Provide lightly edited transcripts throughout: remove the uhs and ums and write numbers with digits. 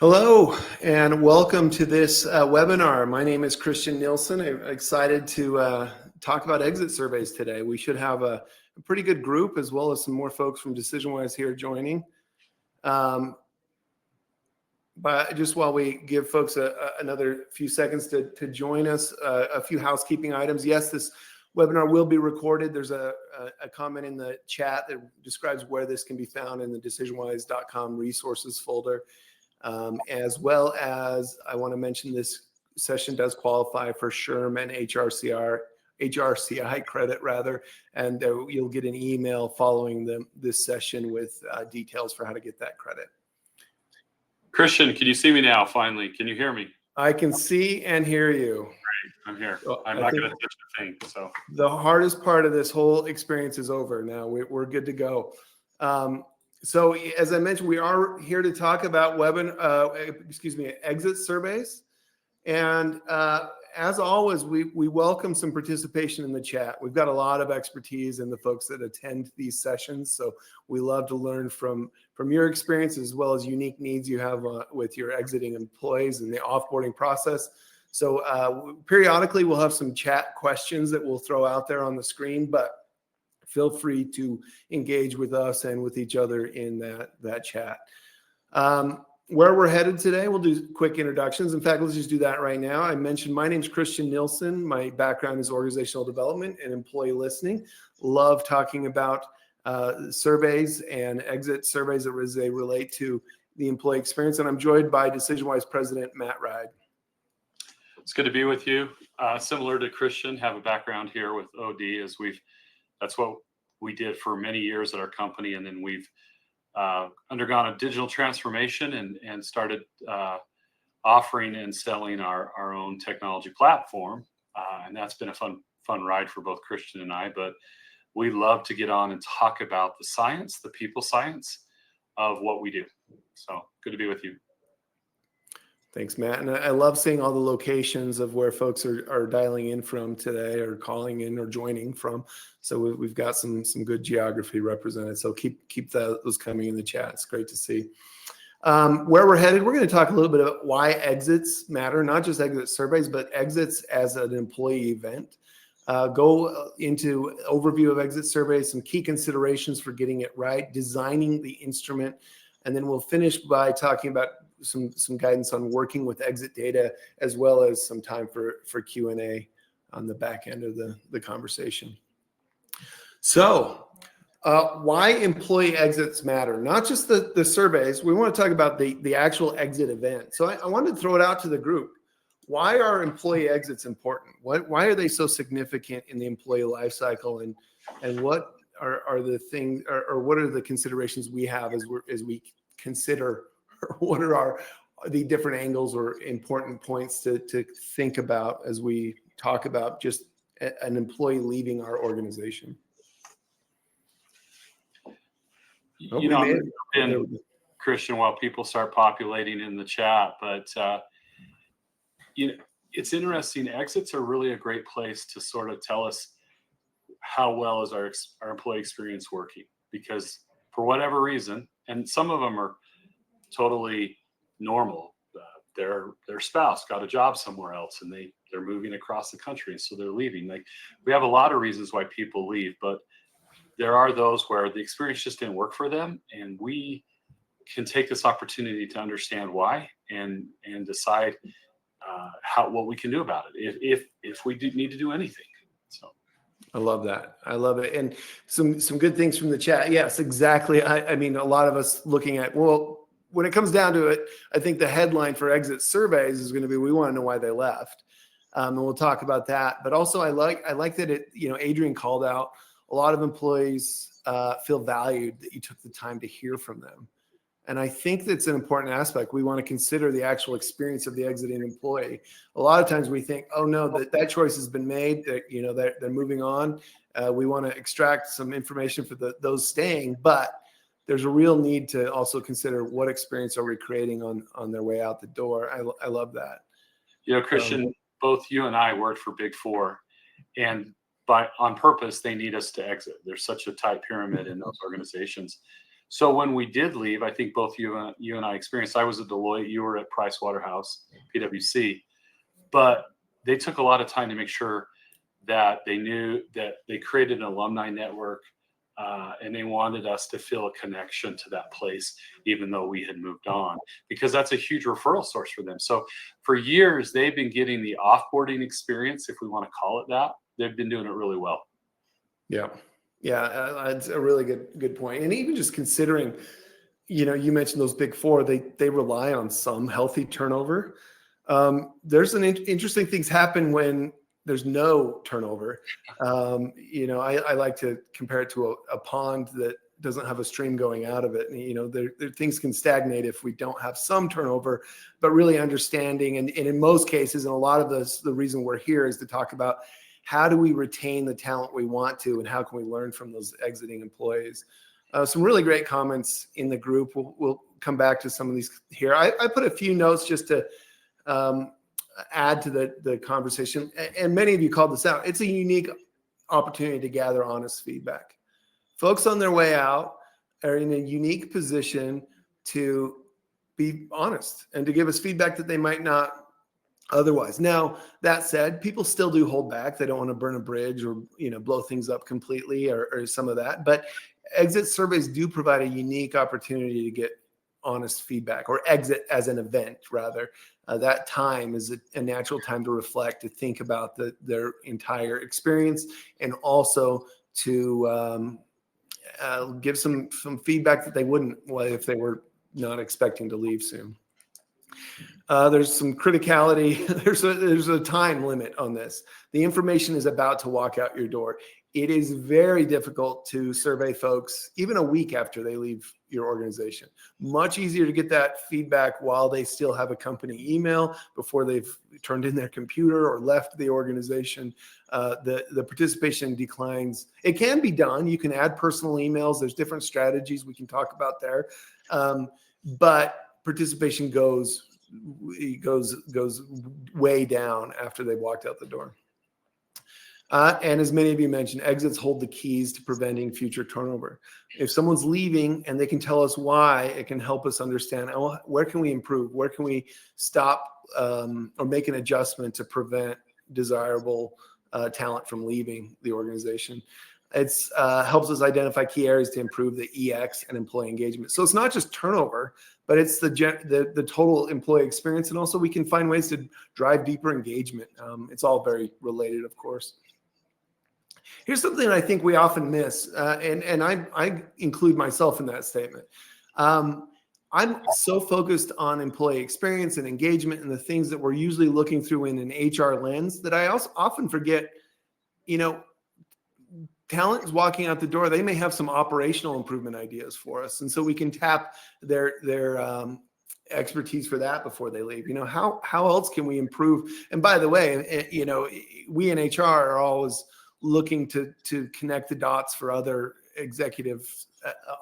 Hello and welcome to this webinar. My name is Christian Nielsen. I'm excited to talk about exit surveys today. We should have a pretty good group as well as some more folks from DecisionWise here joining. But just while we give folks another few seconds to join us, a few housekeeping items. Yes, this webinar will be recorded. There's a comment in the chat that describes where this can be found in the decisionwise.com resources folder. As well as I want to mention this session does qualify for SHRM and HRCI credit rather, and you'll get an email following this session with details for how to get that credit. Christian, can you see me now finally? Can you hear me? I can see and hear you. Great, I'm here. So I'm not going to touch the thing. So the hardest part of this whole experience is over now. We're good to go. So as I mentioned, we are here to talk about exit surveys. And as always, we welcome some participation in the chat. We've got a lot of expertise in the folks that attend these sessions. So we love to learn from your experience as well as unique needs you have with your exiting employees and the offboarding process. So periodically we'll have some chat questions that we'll throw out there on the screen, but feel free to engage with us and with each other in that chat. Where we're headed today, we'll do quick introductions. In fact, let's just do that right now. I mentioned my name's Christian Nielsen. My background is organizational development and employee listening. Love talking about surveys and exit surveys as they relate to the employee experience. And I'm joined by DecisionWise President Matt Ride. It's good to be with you. Similar to Christian, have a background here with OD as that's what we did for many years at our company. And then we've undergone a digital transformation and started offering and selling our own technology platform. And that's been a fun ride for both Christian and I, but we love to get on and talk about the science, the people science of what we do. So good to be with you. Thanks, Matt. And I love seeing all the locations of where folks are dialing in from today or calling in or joining from. So we've got some good geography represented. So keep those coming in the chat. It's great to see. Where we're headed, we're going to talk a little bit about why exits matter, not just exit surveys, but exits as an employee event. Go into overview of exit surveys, some key considerations for getting it right, designing the instrument, and then we'll finish by talking about some guidance on working with exit data, as well as some time for Q&A on the back end of the conversation. So why employee exits matter, not just the surveys. We want to talk about the actual exit event. So I wanted to throw it out to the group. Why are employee exits important? Why are they so significant in the employee life cycle? And what are the things, or what are the considerations we have as we consider what are the different angles or important points to think about as we talk about just an employee leaving our organization? You know, and Christian, while people start populating in the chat, but it's interesting. Exits are really a great place to sort of tell us how well is our employee experience working, because for whatever reason, and some of them are totally normal. Their spouse got a job somewhere else and they're moving across the country, so they're leaving. Like, we have a lot of reasons why people leave, but there are those where the experience just didn't work for them, and we can take this opportunity to understand why and decide what we can do about it if we need to do anything. So I love that. I love it. And some good things from the chat. Yes, exactly. I mean, a lot of us looking at, well, when it comes down to it, I think the headline for exit surveys is going to be, we want to know why they left. And we'll talk about that. But also I like that Adrian called out, a lot of employees feel valued that you took the time to hear from them. And I think that's an important aspect. We want to consider the actual experience of the exiting employee. A lot of times we think, oh no, that choice has been made, that they're moving on. We want to extract some information for those staying, but there's a real need to also consider what experience are we creating on their way out the door. I love that. Christian, both you and I worked for Big Four, and on purpose, they need us to exit. There's such a tight pyramid in those organizations. So when we did leave, I think both you and I experienced. I was at Deloitte, you were at Price Waterhouse, PwC, but they took a lot of time to make sure that they knew that they created an alumni network, and they wanted us to feel a connection to that place, even though we had moved on, because that's a huge referral source for them. So for years, they've been getting the offboarding experience, if we want to call it that. They've been doing it really well. Yeah. Yeah. It's a really good point. And even just considering, you mentioned those big four, they rely on some healthy turnover. There's interesting things happen when there's no turnover. I like to compare it to a pond that doesn't have a stream going out of it. And, things can stagnate if we don't have some turnover, but really understanding. And in most cases, and a lot of this, the reason we're here is to talk about how do we retain the talent we want to, and how can we learn from those exiting employees? Some really great comments in the group. We'll come back to some of these here. I put a few notes just to add to the conversation. And many of you called this out. It's a unique opportunity to gather honest feedback. Folks on their way out are in a unique position to be honest and to give us feedback that they might not otherwise. Now, that said, people still do hold back. They don't want to burn a bridge or, blow things up completely or some of that. But exit surveys do provide a unique opportunity to get honest feedback, or exit as an event, rather. That time is a natural time to reflect, to think about their entire experience, and also to give some feedback that they wouldn't if they were not expecting to leave soon. There's some criticality. There's a time limit on this. The information is about to walk out your door. It is very difficult to survey folks even a week after they leave your organization. Much easier to get that feedback while they still have a company email, before they've turned in their computer or left the organization. The participation declines. It can be done. You can add personal emails. There's different strategies we can talk about there. But participation goes way down after they've walked out the door. And as many of you mentioned, exits hold the keys to preventing future turnover. If someone's leaving and they can tell us why, it can help us understand, where can we improve? Where can we stop or make an adjustment to prevent desirable talent from leaving the organization? It helps us identify key areas to improve the EX and employee engagement. So it's not just turnover, but it's the total employee experience. And also we can find ways to drive deeper engagement. It's all very related, of course. Here's something I think we often miss, and I include myself in that statement. I'm so focused on employee experience and engagement and the things that we're usually looking through in an HR lens that I also often forget, talent is walking out the door. They may have some operational improvement ideas for us. And so we can tap their expertise for that before they leave. How else can we improve? And by the way, we in HR are always looking to connect the dots for other executive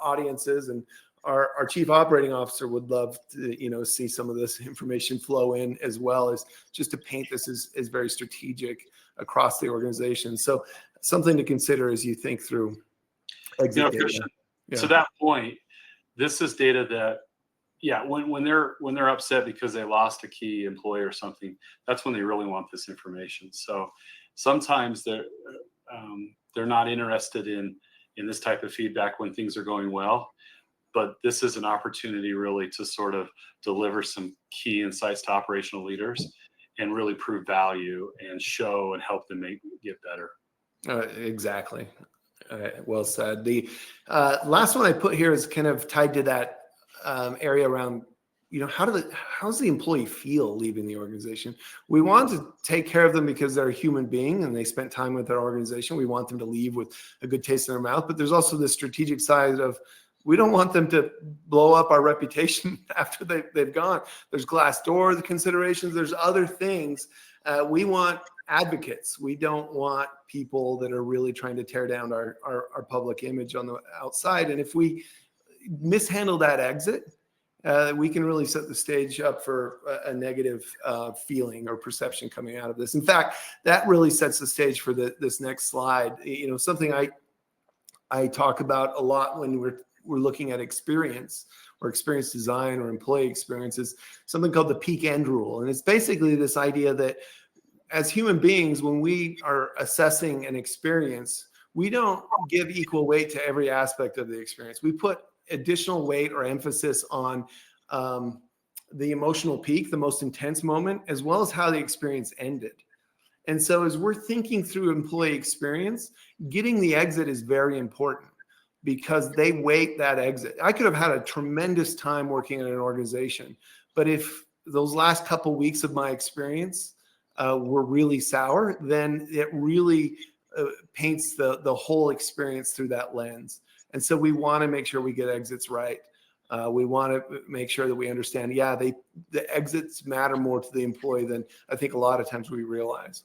audiences, and our chief operating officer would love to see some of this information flow in, as well as just to paint this as very strategic across the organization. So something to consider as you think through exit data. Christian, to that point, this is data that, when they're upset because they lost a key employee or something, that's when they really want this information. So sometimes they're not interested in this type of feedback when things are going well, but this is an opportunity really to sort of deliver some key insights to operational leaders and really prove value and show and help them get better. Exactly. Well said. The last one I put here is kind of tied to that area around, how's the employee feel leaving the organization? We want to take care of them because they're a human being and they spent time with our organization. We want them to leave with a good taste in their mouth, but there's also the strategic side of, we don't want them to blow up our reputation after they've gone. There's Glassdoor considerations. There's other things. We want advocates. We don't want people that are really trying to tear down our public image on the outside. And if we mishandle that exit, we can really set the stage up for a negative feeling or perception coming out of this. In fact, that really sets the stage for this next slide. Something I talk about a lot when we're looking at experience or experience design or employee experience, is something called the peak end rule. And it's basically this idea that as human beings, when we are assessing an experience, we don't give equal weight to every aspect of the experience. We put additional weight or emphasis on the emotional peak, the most intense moment, as well as how the experience ended. And so as we're thinking through employee experience, getting the exit is very important because they weight that exit. I could have had a tremendous time working in an organization, but if those last couple weeks of my experience were really sour, then it really paints the whole experience through that lens. And so we want to make sure we get exits right. We want to make sure that we understand, the exits matter more to the employee than I think a lot of times we realize.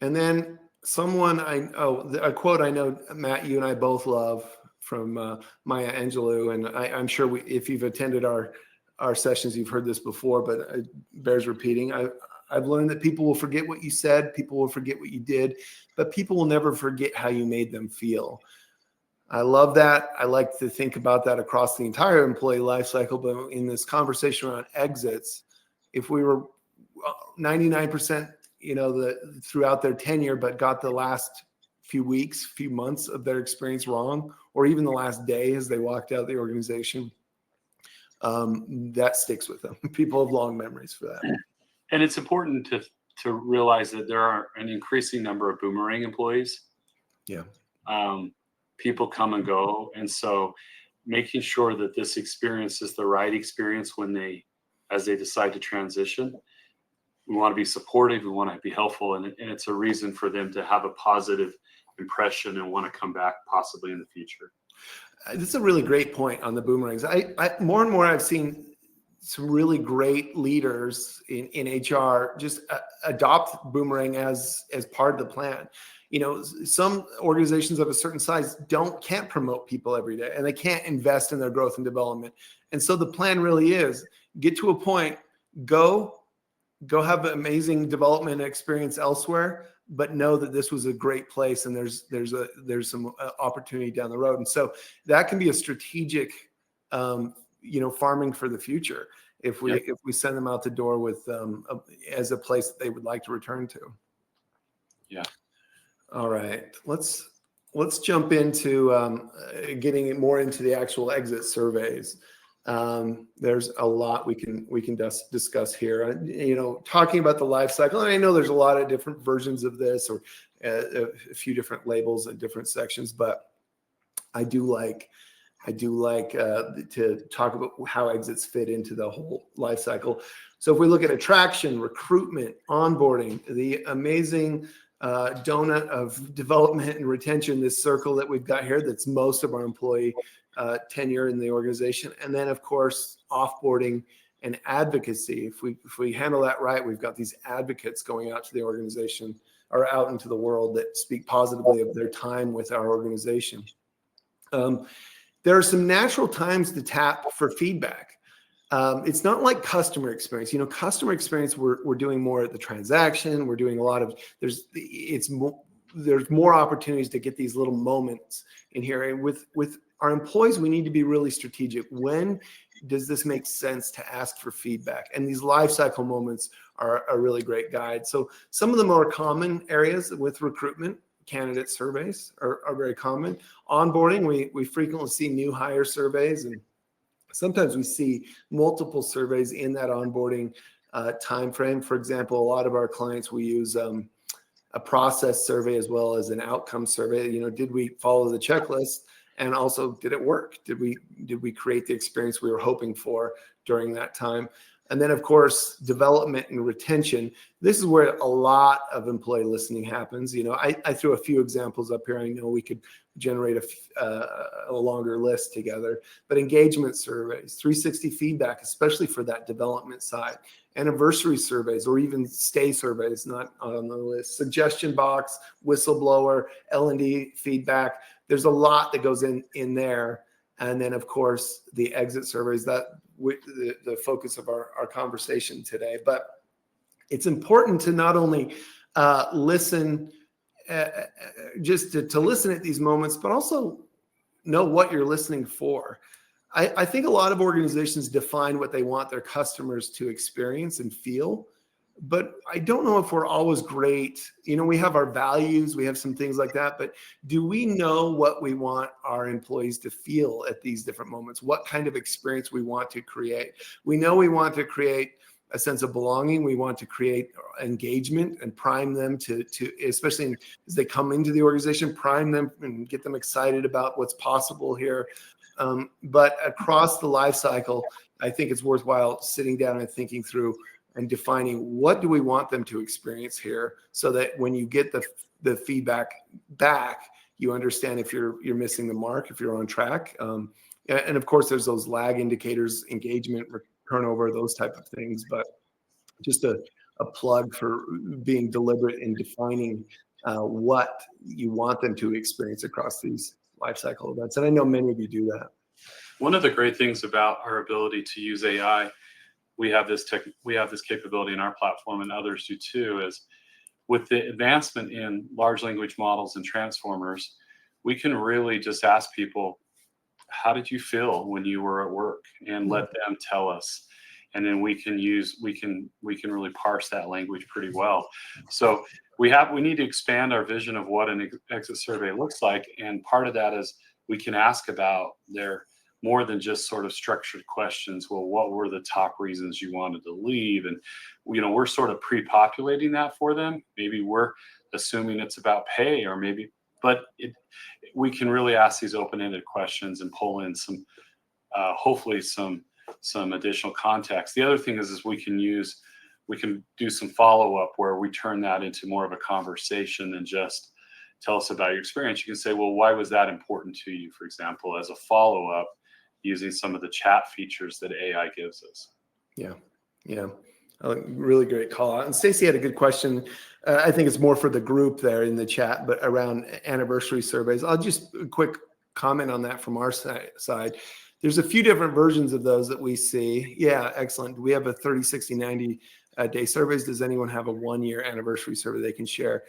And then a quote I know, Matt, you and I both love from Maya Angelou, and I'm sure if you've attended our sessions, you've heard this before, but it bears repeating. I've learned that people will forget what you said, people will forget what you did, but people will never forget how you made them feel. I love that. I like to think about that across the entire employee life cycle, but in this conversation around exits, if we were 99%, throughout their tenure, but got the last few weeks, few months of their experience wrong, or even the last day as they walked out of the organization, that sticks with them. People have long memories for that. And it's important to realize that there are an increasing number of boomerang employees. Yeah. People come and go. And so making sure that this experience is the right experience as they decide to transition, we want to be supportive, we want to be helpful, and it's a reason for them to have a positive impression and want to come back possibly in the future. This is a really great point on the boomerangs. I more and more I've seen some really great leaders in HR just adopt boomerang as part of the plan. Some organizations of a certain size can't promote people every day, and they can't invest in their growth and development. And so the plan really is get to a point, go have an amazing development experience elsewhere, but know that this was a great place and there's some opportunity down the road. And so that can be a strategic, farming for the future if we send them out the door with as a place that they would like to return to. Yeah. All right. Let's jump into getting more into the actual exit surveys. There's a lot we can discuss here. Talking about the life cycle, and I know there's a lot of different versions of this, or a few different labels and different sections, but I do like to talk about how exits fit into the whole life cycle. So if we look at attraction, recruitment, onboarding, the amazing donut of development and retention, this circle that we've got here, that's most of our employee tenure in the organization. And then, of course, offboarding and advocacy. If we handle that right, we've got these advocates going out to the organization or out into the world that speak positively of their time with our organization. There are some natural times to tap for feedback. It's not like customer experience. Customer experience, we're doing more at the transaction. We're doing a lot of, there's more opportunities to get these little moments in here. And with our employees, we need to be really strategic. When does this make sense to ask for feedback? And these life cycle moments are a really great guide. So some of the more common areas with recruitment, candidate surveys are very common. Onboarding, we frequently see new hire surveys, and sometimes we see multiple surveys in that onboarding time frame. For example, a lot of our clients, we use a process survey as well as an outcome survey. Did we follow the checklist? And also, did it work? Did we create the experience we were hoping for during that time? And then, of course, development and retention. This is where a lot of employee listening happens. I threw a few examples up here. I know we could generate a longer list together. But engagement surveys, 360 feedback, especially for that development side, anniversary surveys, or even stay surveys, not on the list, suggestion box, whistleblower, L&D feedback. There's a lot that goes in there. And then, of course, the exit surveys, that the focus of our conversation today. But it's important to not only listen just to listen at these moments, but also know what you're listening for. I think a lot of organizations define what they want their customers to experience and feel, but I don't know if we're always great. We have our values, we have some things like that, but do we know what we want our employees to feel at these different moments? What kind of experience we want to create? We know we want to create a sense of belonging. We want to create engagement and prime them to especially as they come into the organization, prime them and get them excited about what's possible here. But across the life cycle, I think it's worthwhile sitting down and thinking through and defining what do we want them to experience here, so that when you get the feedback back, you understand if you're missing the mark, if you're on track. And of course, there's those lag indicators, engagement, turnover, those type of things. But just a plug for being deliberate in defining what you want them to experience across these life cycle events. And I know many of you do that. One of the great things about our ability to use AI, we have this capability in our platform, and others do too, is with the advancement in large language models and transformers, we can really just ask people, how did you feel when you were at work, and let them tell us. And then we can really parse that language pretty well. So we need to expand our vision of what an exit survey looks like. And part of that is we can ask about their more than just sort of structured questions. Well, what were the top reasons you wanted to leave? And, we're sort of pre-populating that for them. Maybe we're assuming it's about pay, or maybe, but we can really ask these open-ended questions and pull in some, hopefully some additional context. The other thing is we can do some follow-up where we turn that into more of a conversation than just tell us about your experience. You can say, well, why was that important to you, for example, as a follow-up, using some of the chat features that AI gives us. Yeah. Really great call out. And Stacy had a good question. I think it's more for the group there in the chat, but around anniversary surveys. I'll just a quick comment on that from our side. There's a few different versions of those that we see. Yeah, excellent. We have a 30, 60, 90 day surveys. Does anyone have a 1-year anniversary survey they can share?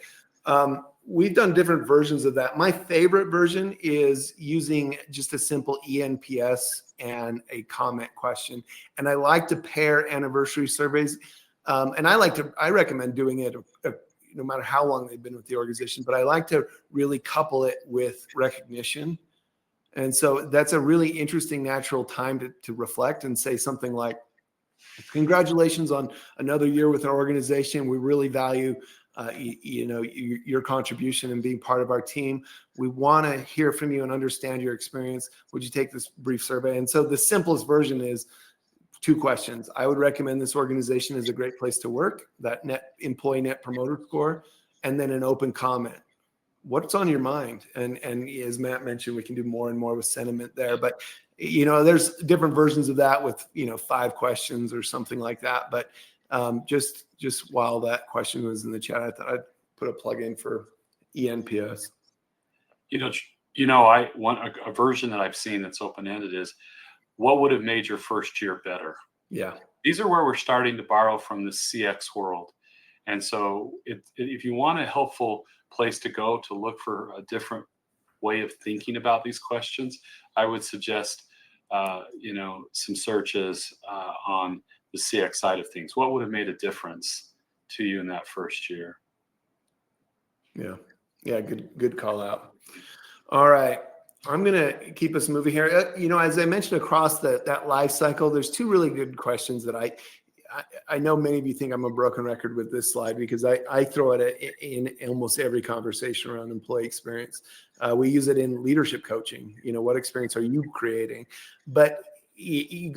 We've done different versions of that. My favorite version is using just a simple ENPS and a comment question. And I like to pair anniversary surveys. And I recommend doing it no matter how long they've been with the organization, but I like to really couple it with recognition. And so that's a really interesting natural time to reflect and say something like, congratulations on another year with our organization. We really value your contribution and being part of our team. We want to hear from you and understand your experience. Would you take this brief survey? And so the simplest version is 2 questions. I would recommend this organization is a great place to work, that employee net promoter score, and then an open comment. What's on your mind? And as Matt mentioned, we can do more and more with sentiment there. But there's different versions of that with 5 questions or something like that. But just while that question was in the chat, I thought I'd put a plug in for ENPS. A version that I've seen that's open-ended is, what would have made your first year better? Yeah. These are where we're starting to borrow from the CX world. And so if you want a helpful place to go to look for a different way of thinking about these questions, I would suggest, some searches on the CX side of things. What would have made a difference to you in that first year? Yeah. Good call out. All right. I'm going to keep us moving here. As I mentioned, across that life cycle, there's 2 really good questions that I know many of you think I'm a broken record with this slide, because I throw it in almost every conversation around employee experience. We use it in leadership coaching. What experience are you creating? But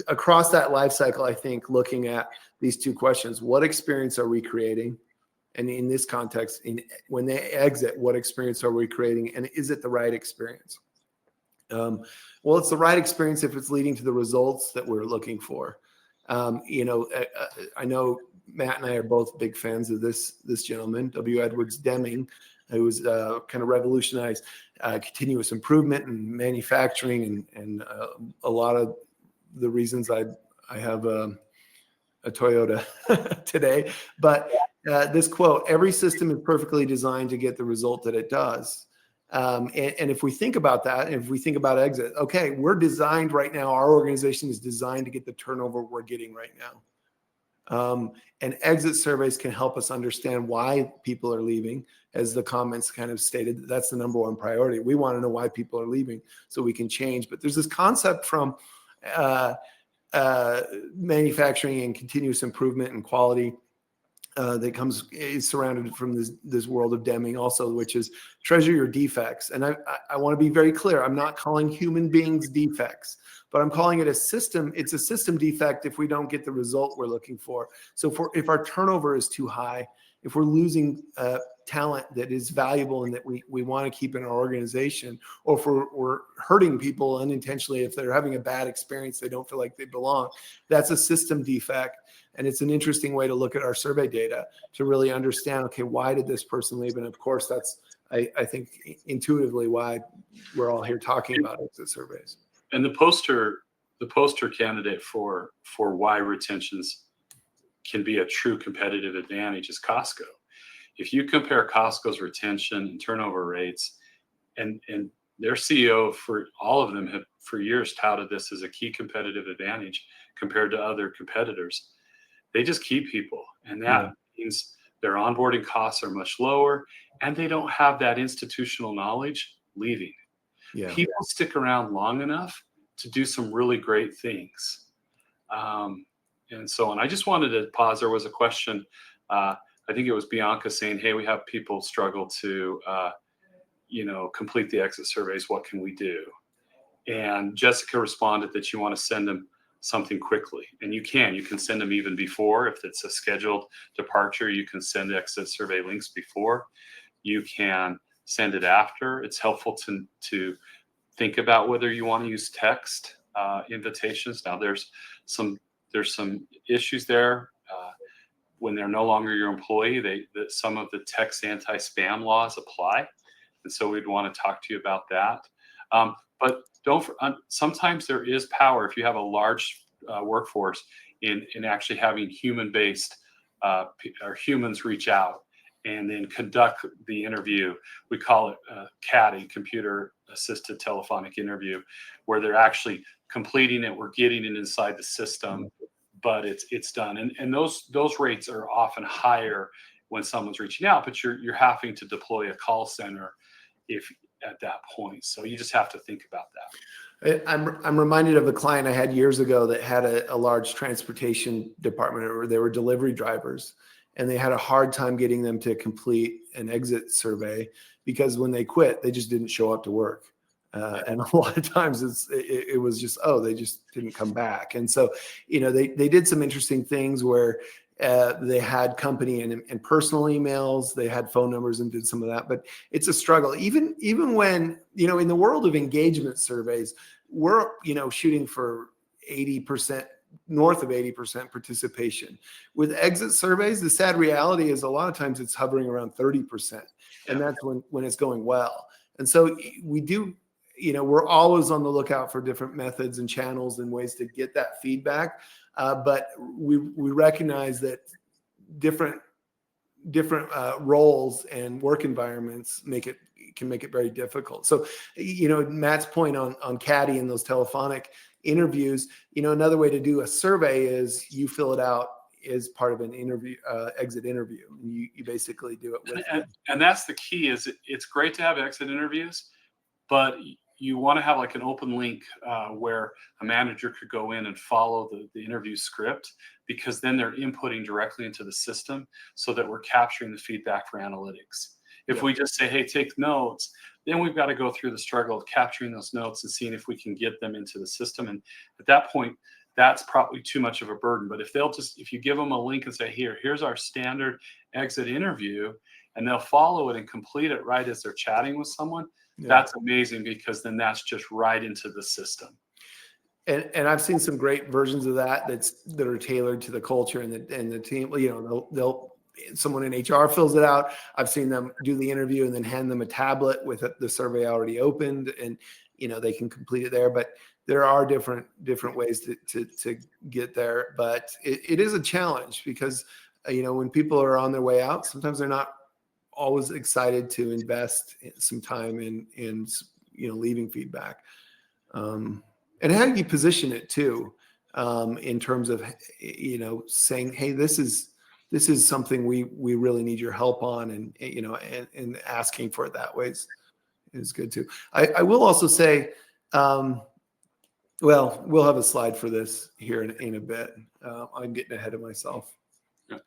across that life cycle, I think looking at these 2 questions, what experience are we creating? And in this context, when they exit, what experience are we creating? And is it the right experience? Well, it's the right experience if it's leading to the results that we're looking for. I know Matt and I are both big fans of this gentleman, W. Edwards Deming, who's kind of revolutionized continuous improvement and manufacturing, and a lot of the reasons I have a Toyota today. But this quote, every system is perfectly designed to get the result that it does. And if we think about that, if we think about exit, okay, we're designed right now, our organization is designed to get the turnover we're getting right now. And exit surveys can help us understand why people are leaving. As the comments kind of stated, that's the number one priority. We want to know why people are leaving so we can change. But there's this concept from manufacturing and continuous improvement and quality that is surrounded from this world of Deming also, which is treasure your defects. And I want to be very clear. I'm not calling human beings defects, but I'm calling it a system. It's a system defect if we don't get the result we're looking for. So if our turnover is too high, if we're losing talent that is valuable and that we want to keep in our organization, or if we're hurting people unintentionally, if they're having a bad experience, they don't feel like they belong, that's a system defect. And it's an interesting way to look at our survey data to really understand, okay, why did this person leave? And of course, that's, I think, intuitively why we're all here talking about exit surveys. And the poster candidate for why retentions can be a true competitive advantage is Costco. If you compare Costco's retention and turnover rates, and their CEO, for all of them, have for years touted this as a key competitive advantage compared to other competitors. They just keep people, and that means their onboarding costs are much lower, and they don't have that institutional knowledge leaving. Yeah. People stick around long enough to do some really great things. And so on. I just wanted to pause. There was a question. I think it was Bianca saying, hey, we have people struggle to, complete the exit surveys. What can we do? And Jessica responded that you want to send them something quickly. And you can send them even before. If it's a scheduled departure, you can send exit survey links before. You can send it after. It's helpful to think about whether you want to use text invitations. Now there's some issues there. When they're no longer your employee, some of the text anti-spam laws apply. And so we'd want to talk to you about that. But sometimes there is power if you have a large workforce in actually having human-based or humans reach out and then conduct the interview. We call it CATI, computer assisted telephonic interview, where they're actually completing it. We're getting it inside the system, but it's done. And those rates are often higher when someone's reaching out, but you're having to deploy a call center at that point. So you just have to think about that. I'm reminded of a client I had years ago that had a large transportation department, or they were delivery drivers, and they had a hard time getting them to complete an exit survey because when they quit, they just didn't show up to work. And a lot of times it was just, they just didn't come back. And so, they did some interesting things where they had company and personal emails, they had phone numbers and did some of that, but it's a struggle. Even when, in the world of engagement surveys, we're, shooting for 80%, north of 80% participation. With exit surveys, the sad reality is a lot of times it's hovering around 30%. And that's when it's going well. And so we do, we're always on the lookout for different methods and channels and ways to get that feedback. But we recognize that different roles and work environments can make it very difficult. So, Matt's point on CATI and those telephonic interviews, another way to do a survey is you fill it out as part of an interview, exit interview. And you basically do it with and that's the key. Is it's great to have exit interviews, but you want to have like an open link where a manager could go in and follow the interview script, because then they're inputting directly into the system so that we're capturing the feedback for analytics. If we just say, hey, take notes, then we've got to go through the struggle of capturing those notes and seeing if we can get them into the system. And at that point, that's probably too much of a burden. But if you give them a link and say, here's our standard exit interview, and they'll follow it and complete it right as they're chatting with someone, that's amazing, because then that's just right into the system. And I've seen some great versions of that are tailored to the culture and the team. They'll someone in HR fills it out. I've seen them do the interview and then hand them a tablet with the survey already opened, and they can complete it there. But there are different ways to get there. But it is a challenge because when people are on their way out, sometimes they're not always excited to invest some time in leaving feedback. And how do you position it too, in terms of, saying, hey, this is something we really need your help on, and asking for it that way is good too. I will also say, well, we'll have a slide for this here in a bit. I'm getting ahead of myself. Yeah.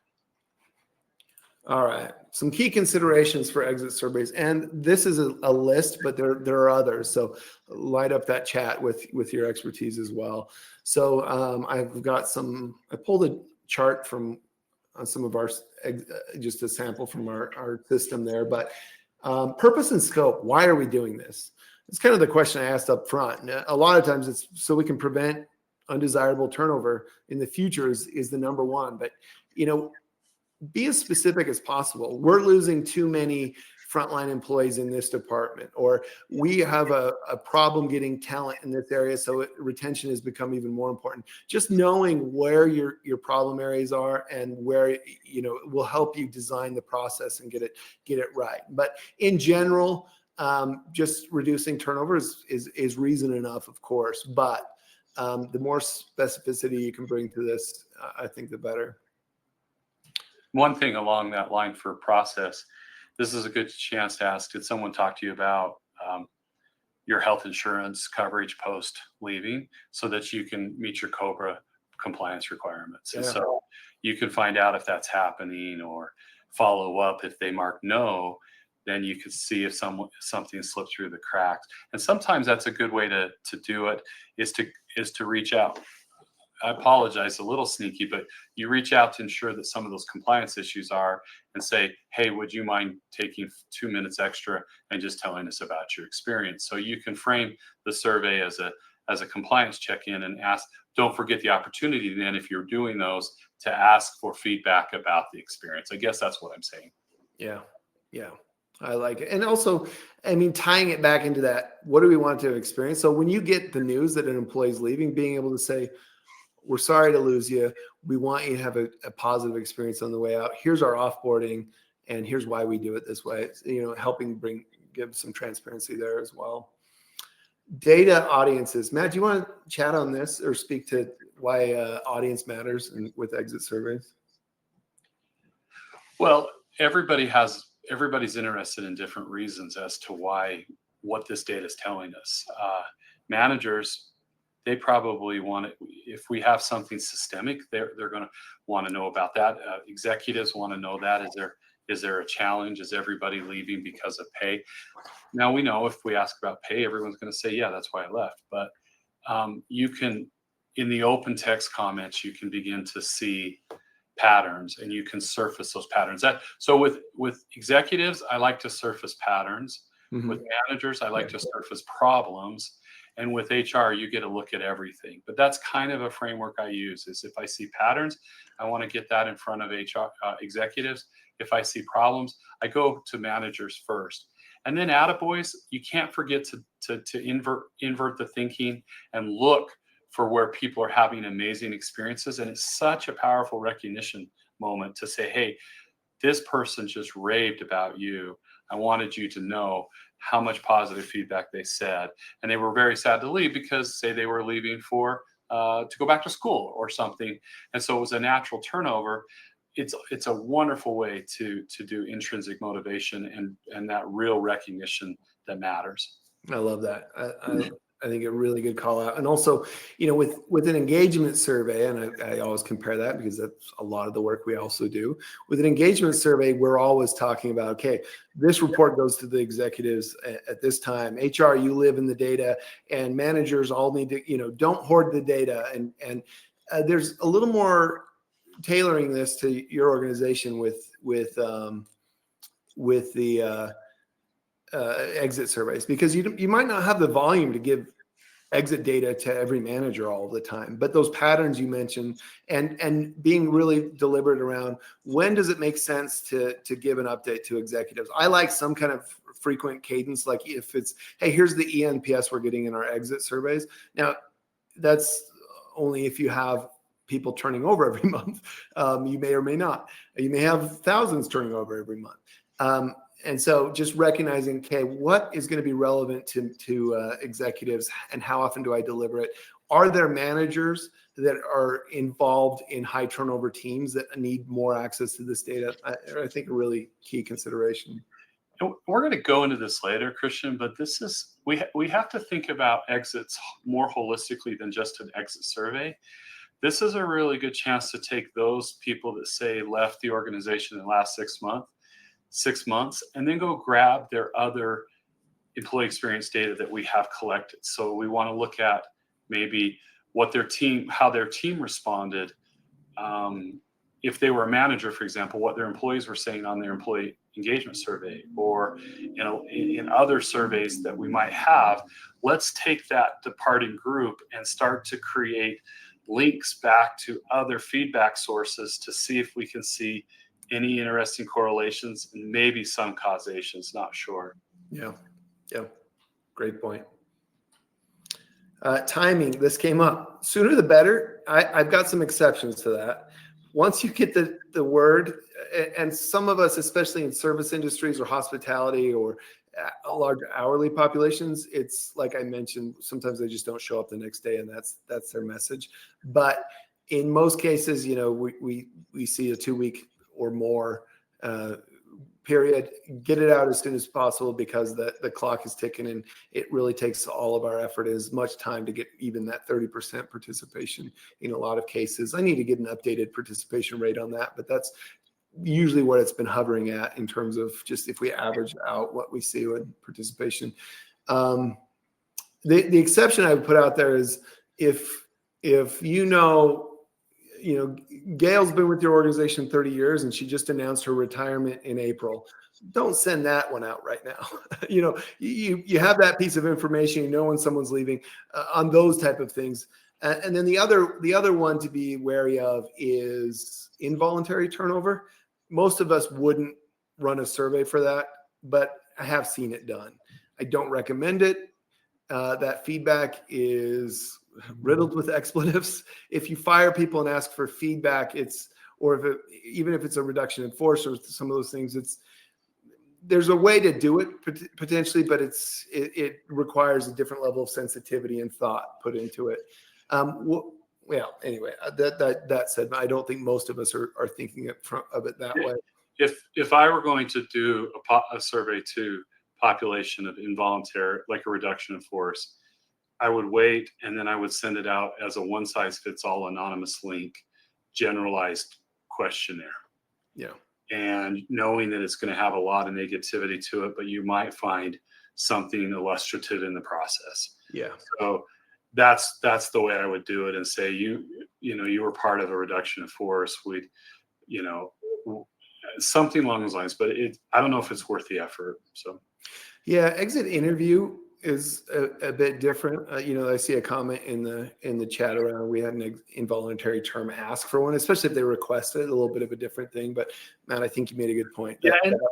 All right. Some key considerations for exit surveys. And this is a list, but there are others. So light up that chat with your expertise as well. So I pulled a chart from some of our, just a sample from our system there. But purpose and scope, why are we doing this? It's kind of the question I asked up front. And a lot of times it's so we can prevent undesirable turnover in the future is the number one. But, be as specific as possible. We're losing too many frontline employees in this department, or we have a problem getting talent in this area, so retention has become even more important. Just knowing where your problem areas are and where, will help you design the process and get it right. But in general, just reducing turnover is reason enough, of course, but the more specificity you can bring to this, I think the better. One thing along that line for process, this is a good chance to ask, did someone talk to you about your health insurance coverage post leaving, so that you can meet your COBRA compliance requirements? And so you can find out if that's happening, or follow up. If they mark no, then you can see if something slipped through the cracks. And sometimes that's a good way to do it, is to reach out. I apologize, a little sneaky, but you reach out to ensure that some of those compliance issues are, and say, hey, would you mind taking 2 minutes extra and just telling us about your experience? So you can frame the survey as a compliance check-in, and ask, don't forget the opportunity then, if you're doing those, to ask for feedback about the experience. I guess that's what I'm saying. Yeah. I like it. And also, tying it back into that, what do we want to experience? So when you get the news that an employee is leaving, being able to say, we're sorry to lose you. We want you to have a positive experience on the way out. Here's our offboarding, and here's why we do it this way. Helping give some transparency there as well. Data audiences. Matt, do you want to chat on this or speak to why audience matters with exit surveys? Well, everybody's interested in different reasons as to what this data is telling us. Managers, they probably want it. If we have something systemic, they're going to want to know about that. Executives want to know that. Is there a challenge? Is everybody leaving because of pay? Now, we know if we ask about pay, everyone's going to say, yeah, that's why I left. But you can, in the open text comments, you can begin to see patterns, and you can surface those patterns. So with executives, I like to surface patterns. Mm-hmm. With managers, I like to surface problems. And with HR, you get a look at everything. But that's kind of a framework I use, is if I see patterns, I want to get that in front of HR executives. If I see problems, I go to managers first. And then attaboys, you can't forget to invert the thinking and look for where people are having amazing experiences. And it's such a powerful recognition moment to say, hey, this person just raved about you. I wanted you to know how much positive feedback they said. And they were very sad to leave because, say, they were leaving to go back to school or something. And so it was a natural turnover. It's a wonderful way to do intrinsic motivation and that real recognition that matters. I love that. I think a really good call out. And also, with an engagement survey, and I always compare that because that's a lot of the work we also do. With an engagement survey, we're always talking about, okay, this report goes to the executives at this time. HR, you live in the data, and managers all need to, don't hoard the data. And there's a little more tailoring this to your organization with the exit surveys, because you might not have the volume to give exit data to every manager all the time, but those patterns you mentioned, and being really deliberate around when does it make sense to give an update to executives. I like some kind of frequent cadence, like if it's, hey, here's the ENPS we're getting in our exit surveys. Now, that's only if you have people turning over every month. You may or may not. You may have thousands turning over every month. And so just recognizing, okay, what is going to be relevant to executives, and how often do I deliver it? Are there managers that are involved in high turnover teams that need more access to this data? I think a really key consideration. And we're going to go into this later, Christian, but this is, we have to think about exits more holistically than just an exit survey. This is a really good chance to take those people that say left the organization in the last 6 months, and then go grab their other employee experience data that we have collected. So we want to look at maybe how their team responded. If they were a manager, for example, what their employees were saying on their employee engagement survey, or in other surveys that we might have. Let's take that departing group and start to create links back to other feedback sources to see if we can see any interesting correlations and maybe some causations. Not sure. Yeah, great point. Timing, this came up. Sooner the better. I've got some exceptions to that. Once you get the word, and some of us, especially in service industries or hospitality or large hourly populations, it's like I mentioned, sometimes they just don't show up the next day, and that's their message. But in most cases, we see a 2-week or more period. Get it out as soon as possible, because the clock is ticking, and it really takes all of our effort, as much time to get even that 30% participation in a lot of cases. I need to get an updated participation rate on that, but that's usually what it's been hovering at in terms of just if we average out what we see with participation. The exception I would put out there is if Gail's been with your organization 30 years and she just announced her retirement in April. Don't send that one out right now. You have that piece of information, when someone's leaving, on those type of things. And then the other one to be wary of is involuntary turnover. Most of us wouldn't run a survey for that, but I have seen it done. I don't recommend it. That feedback is riddled with expletives. If you fire people and ask for feedback, even if it's a reduction in force or some of those things, there's a way to do it potentially, but it requires a different level of sensitivity and thought put into it. Anyway, that said, I don't think most of us are thinking of it that way. If I were going to do a survey to population of involuntary, like a reduction in force, I would wait, and then I would send it out as a one-size-fits-all anonymous link, generalized questionnaire. Yeah. And knowing that it's going to have a lot of negativity to it, but you might find something illustrative in the process. Yeah. So that's the way I would do it, and say, you were part of a reduction of force. We'd, something along those lines, but I don't know if it's worth the effort. So. Yeah. Exit interview is a bit different. I see a comment in the chat around, we had an involuntary term ask for one, especially if they request it, a little bit of a different thing. But Matt, I think you made a good point.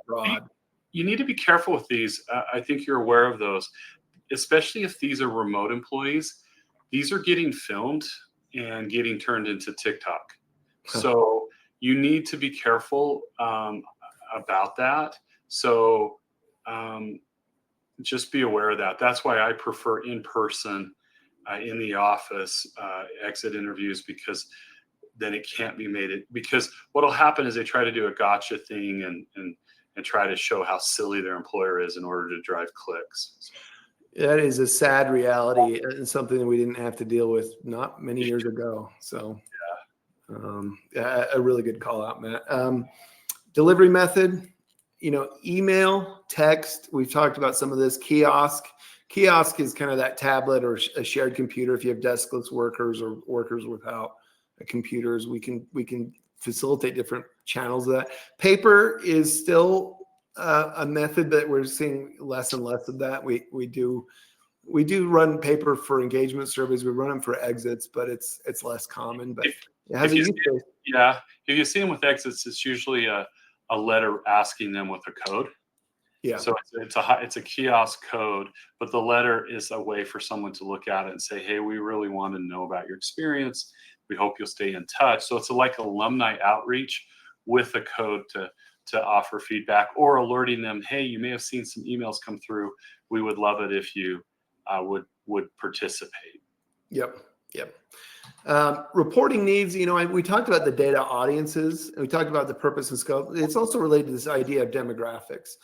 Broad. You need to be careful with these. I think you're aware of those, especially if these are remote employees. These are getting filmed and getting turned into TikTok. So you need to be careful about that. So just be aware of that. That's why I prefer in-person, in the office, exit interviews, because then it can't be because what'll happen is they try to do a gotcha thing and try to show how silly their employer is in order to drive clicks. That is a sad reality, and something that we didn't have to deal with not many years ago. So a really good call out, Matt. Delivery method, email, text. We've talked about some of this. Kiosk is kind of that tablet or a shared computer. If you have deskless workers or workers without computers, we can facilitate different channels of that. Paper is still a method that we're seeing less and less of that. We do run paper for engagement surveys. We run them for exits, but it's less common. But it has a use case. Yeah, if you see them with exits, it's usually a letter asking them with a code. Yeah. So it's a kiosk code, but the letter is a way for someone to look at it and say, hey, we really want to know about your experience. We hope you'll stay in touch. So it's like alumni outreach with a code to offer feedback, or alerting them, hey, you may have seen some emails come through. We would love it if you would participate. Yep. Reporting needs, we talked about the data audiences, and we talked about the purpose and scope. It's also related to this idea of demographics.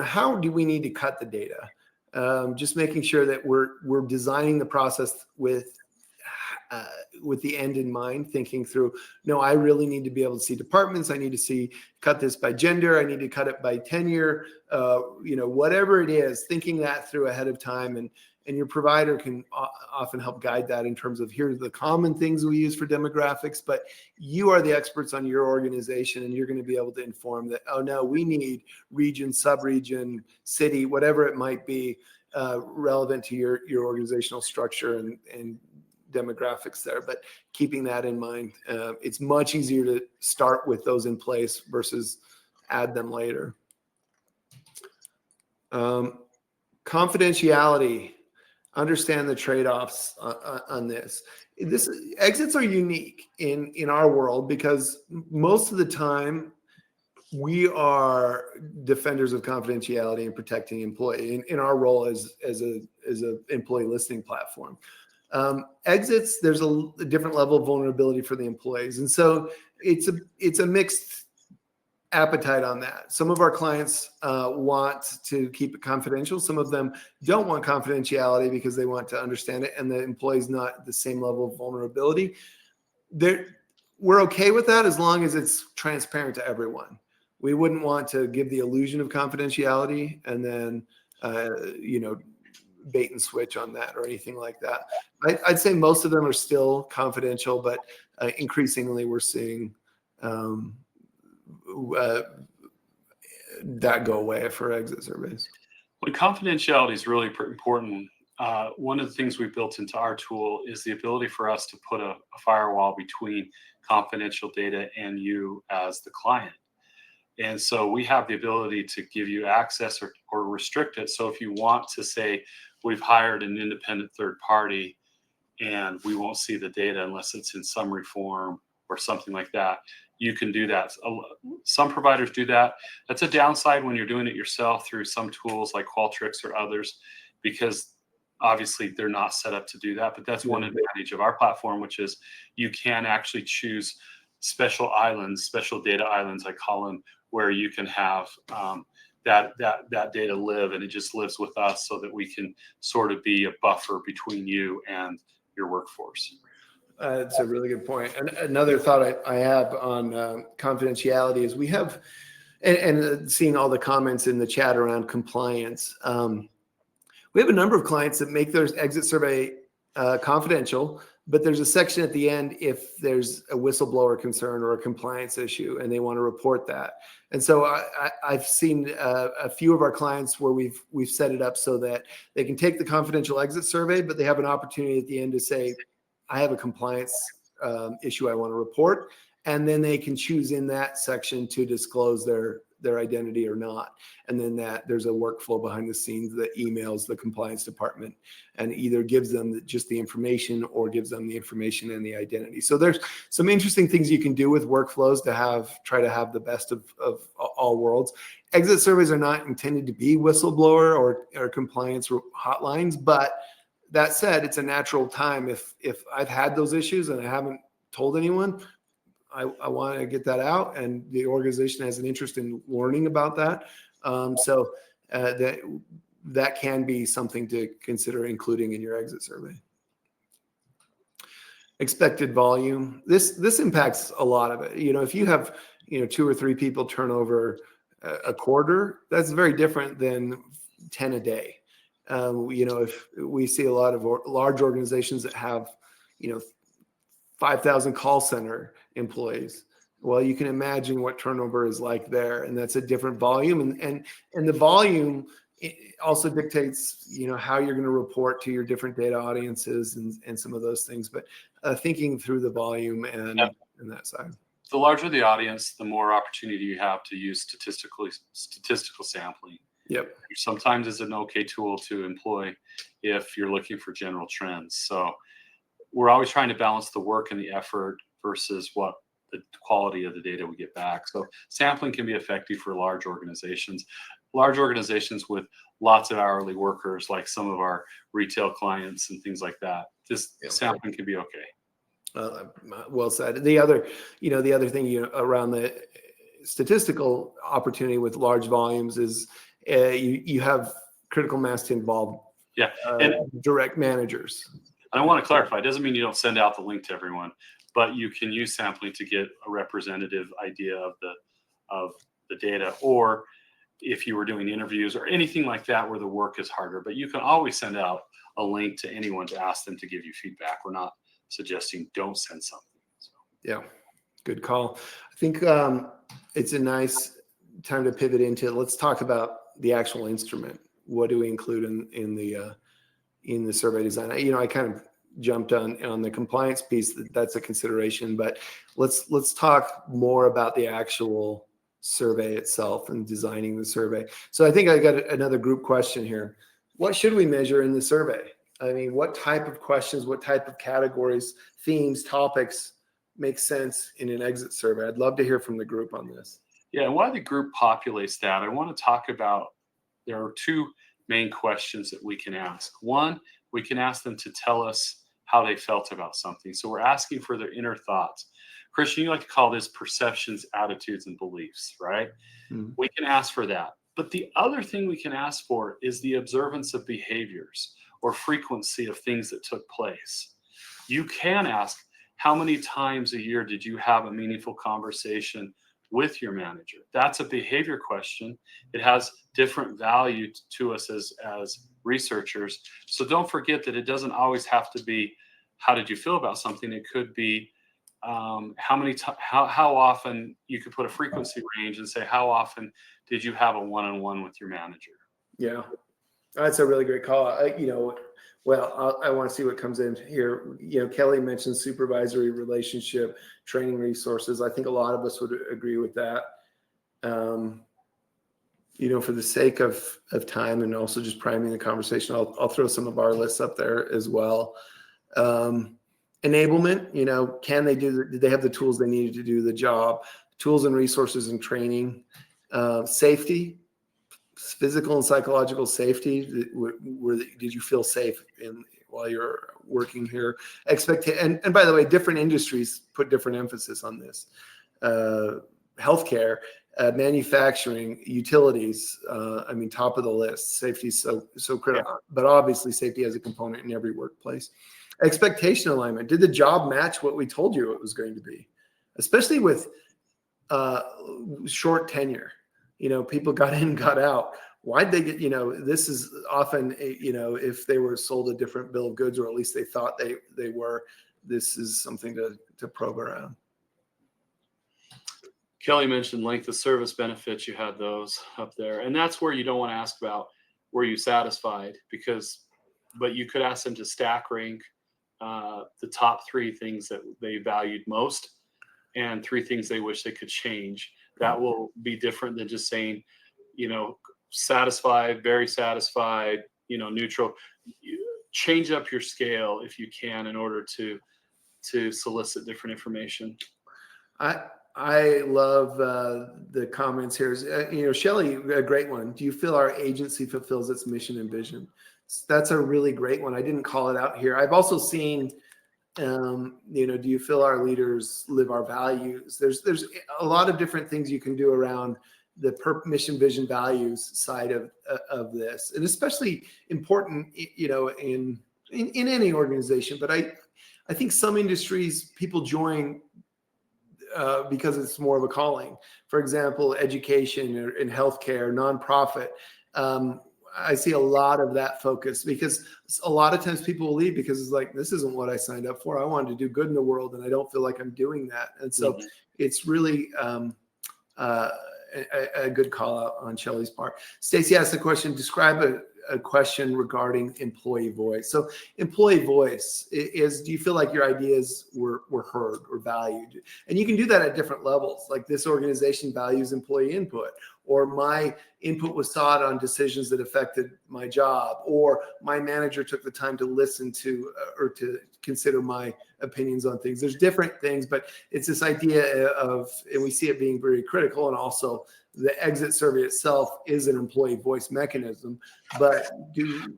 How do we need to cut the data? Just making sure that we're designing the process with the end in mind, thinking through, no, I really need to be able to see departments. I need to cut this by gender. I need to cut it by tenure, whatever it is, thinking that through ahead of time. And your provider can often help guide that in terms of, here's the common things we use for demographics, but you are the experts on your organization, and you're going to be able to inform that, oh no, we need region, sub-region, city, whatever it might be, relevant to your organizational structure and demographics there. But keeping that in mind, it's much easier to start with those in place versus add them later. Confidentiality. Understand the trade-offs on this. Exits are unique in our world because most of the time we are defenders of confidentiality and protecting employee in our role as a employee listening platform. Exits, there's a different level of vulnerability for the employees, and so it's a mixed appetite on that. Some of our clients want to keep it confidential. Some of them don't want confidentiality because they want to understand it, and the employee's not at the same level of vulnerability. We're okay with that as long as it's transparent to everyone. We wouldn't want to give the illusion of confidentiality and then bait and switch on that or anything like that. I'd say most of them are still confidential, but increasingly we're seeing that go away for exit surveys. Well, confidentiality is really important. One of the things we built into our tool is the ability for us to put a firewall between confidential data and you as the client. And so we have the ability to give you access or restrict it. So if you want to say, we've hired an independent third party and we won't see the data unless it's in summary form or something like that, you can do that. Some providers do that. That's a downside when you're doing it yourself through some tools like Qualtrics or others, because obviously they're not set up to do that. But that's one advantage of our platform, which is you can actually choose special islands, special data islands, I call them, where you can have that data live, and it just lives with us so that we can sort of be a buffer between you and your workforce. That's a really good point. And another thought I have on confidentiality is we have, and seeing all the comments in the chat around compliance, we have a number of clients that make their exit survey confidential, but there's a section at the end if there's a whistleblower concern or a compliance issue and they want to report that. And so I've seen a few of our clients where we've set it up so that they can take the confidential exit survey, but they have an opportunity at the end to say, I have a compliance issue I want to report. And then they can choose in that section to disclose their identity or not. And then there's a workflow behind the scenes that emails the compliance department and either gives them just the information or gives them the information and the identity. So there's some interesting things you can do with workflows to try to have the best of all worlds. Exit surveys are not intended to be whistleblower or compliance hotlines, but that said, it's a natural time. If I've had those issues and I haven't told anyone, I want to get that out, and the organization has an interest in learning about that. So that can be something to consider including in your exit survey. Expected volume. This impacts a lot of it. If you have 2 or 3 people turn over a quarter, that's very different than 10 a day. If we see a lot of large organizations that have 5,000 call center employees. Well, you can imagine what turnover is like there, and that's a different volume. And the volume also dictates, how you're going to report to your different data audiences and some of those things. But thinking through the volume and that side. The larger the audience, the more opportunity you have to use statistical sampling. Yep. Sometimes it's an okay tool to employ if you're looking for general trends. So we're always trying to balance the work and the effort versus what the quality of the data we get back. So sampling can be effective for large organizations with lots of hourly workers, like some of our retail clients and things like that. Just sampling can be okay. Well said. The other thing around the statistical opportunity with large volumes is you have critical mass to involve and direct managers. And I want to clarify, it doesn't mean you don't send out the link to everyone, but you can use sampling to get a representative idea of the data, or if you were doing interviews or anything like that where the work is harder. But you can always send out a link to anyone to ask them to give you feedback. We're not suggesting don't send something. So. Yeah, good call. I think it's a nice time to pivot into, let's talk about the actual instrument. What do we include in the survey design? I kind of jumped on the compliance piece. That's a consideration, but let's talk more about the actual survey itself and designing the survey. So I think I got another group question here. What should we measure in the survey? I mean, what type of questions, what type of categories, themes, topics make sense in an exit survey? I'd love to hear from the group on this. Yeah, and while the group populates that, I want to talk about, there are two main questions that we can ask. One, we can ask them to tell us how they felt about something. So we're asking for their inner thoughts. Christian, you like to call this perceptions, attitudes, and beliefs, right? Mm-hmm. We can ask for that. But the other thing we can ask for is the observance of behaviors or frequency of things that took place. You can ask, how many times a year did you have a meaningful conversation with your manager? That's a behavior question. It has different value to us as researchers. So don't forget that it doesn't always have to be, how did you feel about something? It could be how often. You could put a frequency range and say, how often did you have a one-on-one with your manager? Yeah, that's a really great call. I want to see what comes in here. Kelly mentioned supervisory relationship, training resources. I think a lot of us would agree with that. For the sake of time and also just priming the conversation, I'll throw some of our lists up there as well. Enablement, did they have the tools they needed to do the job? Tools and resources and training. Safety, physical and psychological safety. Did you feel safe while you're working here? And by the way, different industries put different emphasis on this. Healthcare, manufacturing, utilities. Top of the list. Safety is so critical, but obviously safety has a component in every workplace. Expectation alignment. Did the job match what we told you it was going to be? Especially with short tenure. People got in, got out. Why'd they get, this is often, if they were sold a different bill of goods, or at least they thought they were, this is something to probe around. Kelly mentioned length of service benefits. You had those up there. And that's where you don't want to ask about, were you satisfied? But you could ask them to stack rank the top 3 things that they valued most and 3 things they wish they could change. That will be different than just saying, satisfied, very satisfied, neutral. Change up your scale if you can in order to solicit different information. I love the comments here. Shelley, a great one. Do you feel our agency fulfills its mission and vision? That's a really great one. I didn't call it out here. I've also seen, do you feel our leaders live our values? There's a lot of different things you can do around the mission, vision, values side of this, and especially important, in any organization. But I think some industries people join because it's more of a calling. For example, education or in healthcare, nonprofit. I see a lot of that focus because a lot of times people will leave because it's like, this isn't what I signed up for. I wanted to do good in the world and I don't feel like I'm doing that. And so it's really a good call out on Shelley's part. Stacy asked the question, describe a question regarding employee voice. So employee voice is, do you feel like your ideas were heard or valued? And you can do that at different levels. Like, this organization values employee input, or my input was sought on decisions that affected my job, or my manager took the time to listen to or to consider my opinions on things. There's different things, but it's this idea of, and we see it being very critical, and also the exit survey itself is an employee voice mechanism. But did